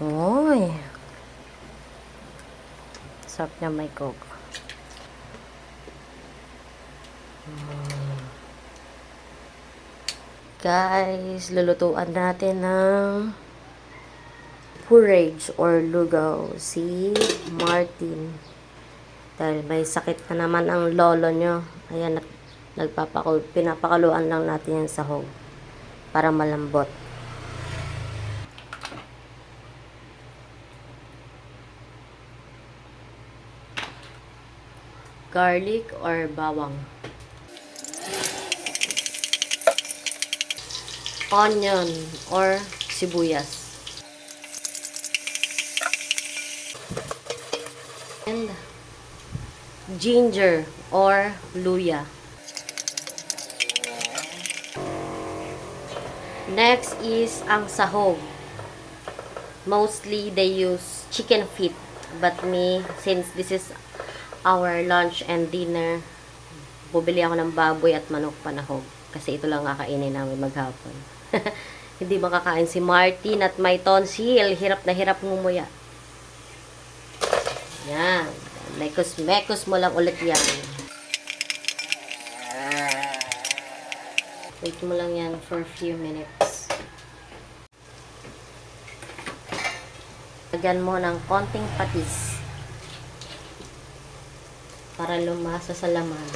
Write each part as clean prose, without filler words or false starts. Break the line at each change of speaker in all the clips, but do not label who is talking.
Uy. Sarap niya may coke. Guys, lulutuan natin ng porridge or lugaw si Martin. Dahil may sakit na naman ang lolo nyo. Ayan, pinapakaluan lang natin yung sahog para malambot. Garlic or bawang. Onion or sibuyas. And ginger or luya. Next is ang sahog. Mostly they use chicken feet, but me, since this is our lunch and dinner, bubili ako ng baboy at manok panahog kasi ito lang kakainin namin maghapon. Hindi makakain si Martin at may tonsil, hirap na hirap ngumuya. Yan. Mekos mo lang ulit yan. Wait mo lang yan for a few minutes. Lagyan mo ng konting patis para lumasa sa laman.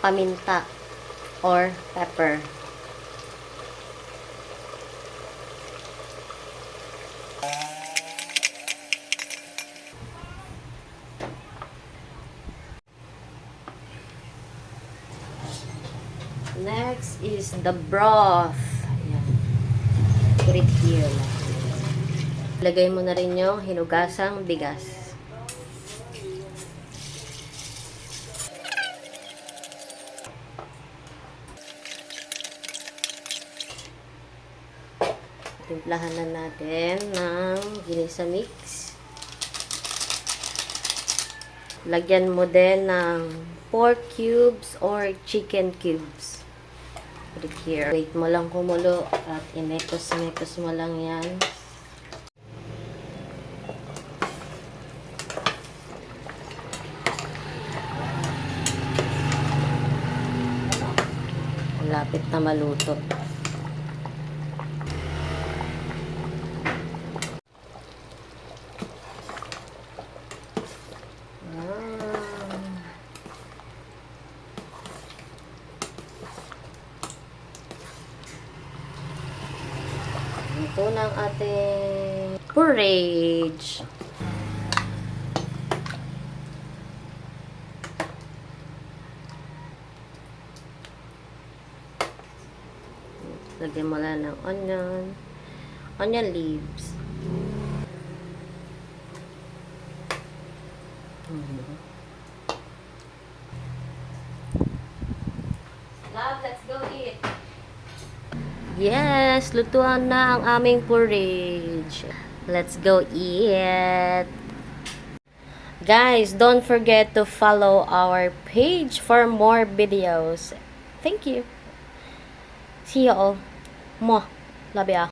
Paminta or pepper. Next is the broth. Ayan. Put it here. Lagay mo na rin yung hinugasang bigas. Timplahan na natin ng ginisa mix. Lagyan mo din ng pork cubes or chicken cubes. Put it here. Wait mo lang kumulo at imekos-mekos mo lang yan. Malapit na maluto. Ito ng ating porridge. Lagyan mo lang ng onion leaves. Love, let's go eat. Yes, lutuan na ang aming porridge. Let's go eat. Guys, don't forget to follow our page for more videos. Thank you. See you all. Mwah. Love ya.